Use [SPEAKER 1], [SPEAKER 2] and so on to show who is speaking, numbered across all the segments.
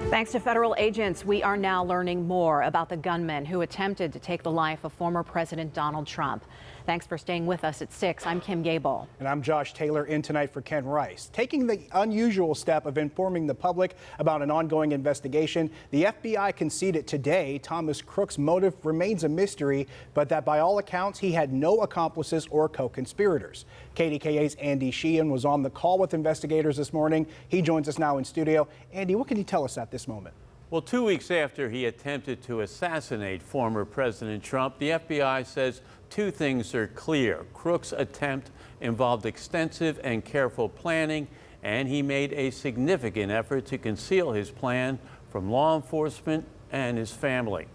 [SPEAKER 1] Thanks to federal agents, we are now learning more about the gunman who attempted to take the life of former President Donald Trump. Thanks for staying with us at 6. I'm Kim Gable.
[SPEAKER 2] And I'm Josh Taylor, in tonight for Ken Rice. Taking the unusual step of informing the public about an ongoing investigation, the FBI conceded today Thomas Crook's motive remains a mystery, but that by all accounts, he had no accomplices or co-conspirators. KDKA's Andy Sheehan was on the call with investigators this morning. He joins us now in studio. Andy, what can you tell us at this moment?
[SPEAKER 3] Well, 2 weeks after he attempted to assassinate former President Trump, the FBI says two things are clear. Crook's attempt involved extensive and careful planning, and he made a significant effort to conceal his plan from law enforcement and his family.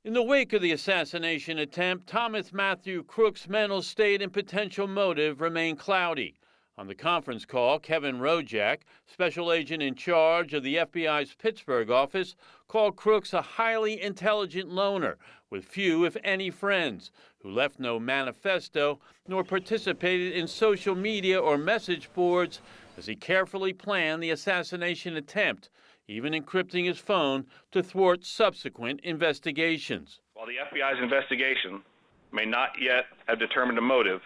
[SPEAKER 3] In the wake of the assassination attempt, Thomas Matthew Crook's mental state and potential motive remain cloudy. On the conference call, Kevin Rojak, special agent in charge of the FBI's Pittsburgh office, called Crooks a highly intelligent loner with few, if any, friends, who left no manifesto nor participated in social media or message boards as he carefully planned the assassination attempt, even encrypting his phone to thwart subsequent investigations.
[SPEAKER 4] While the FBI's investigation may not yet have determined a motive,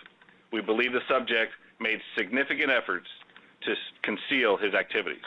[SPEAKER 4] we believe the subject made significant efforts to conceal his activities.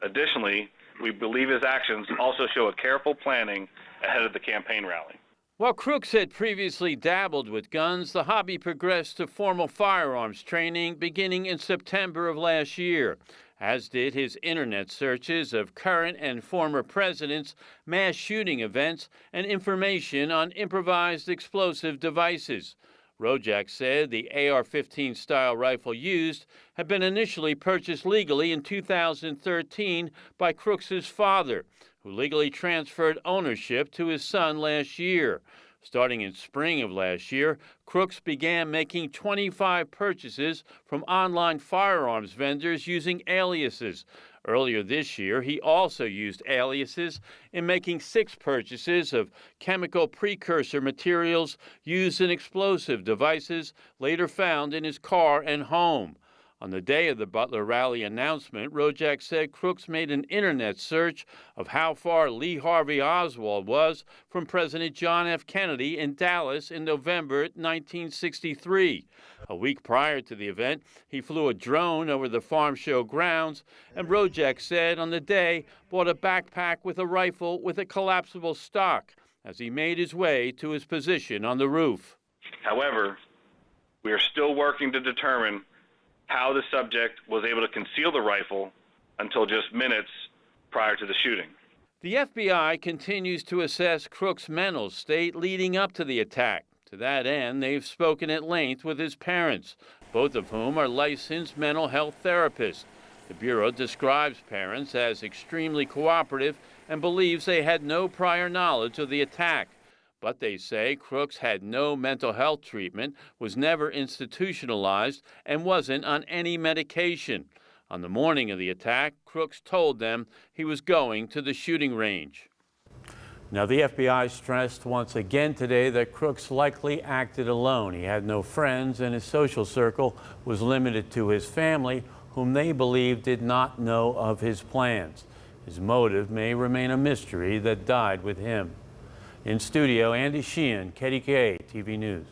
[SPEAKER 4] Additionally, we believe his actions also show a careful planning ahead of the campaign rally.
[SPEAKER 3] While Crooks had previously dabbled with guns, the hobby progressed to formal firearms training beginning in September of last year, as did his internet searches of current and former presidents, mass shooting events, and information on improvised explosive devices. Rojak said the AR-15 style rifle used had been initially purchased legally in 2013 by Crooks's father, who legally transferred ownership to his son last year. Starting in spring of last year, Crooks began making 25 purchases from online firearms vendors using aliases. Earlier this year, he also used aliases in making 6 purchases of chemical precursor materials used in explosive devices later found in his car and home. On the day of the Butler rally announcement, Rojak said Crooks made an internet search of how far Lee Harvey Oswald was from President John F. Kennedy in Dallas in November 1963. A week prior to the event, he flew a drone over the farm show grounds, and Rojak said on the day bought a backpack with a rifle with a collapsible stock as he made his way to his position on the roof.
[SPEAKER 4] However, we are still working to determine how the subject was able to conceal the rifle until just minutes prior to the shooting.
[SPEAKER 3] The FBI continues to assess Crook's mental state leading up to the attack. To that end, they've spoken at length with his parents, both of whom are licensed mental health therapists. The Bureau describes parents as extremely cooperative and believes they had no prior knowledge of the attack. But they say Crooks had no mental health treatment, was never institutionalized, and wasn't on any medication. On the morning of the attack, Crooks told them he was going to the shooting range. Now, the FBI stressed once again today that Crooks likely acted alone. He had no friends, and his social circle was limited to his family, whom they believe did not know of his plans. His motive may remain a mystery that died with him. In studio, Andy Sheehan, KDKA-TV News.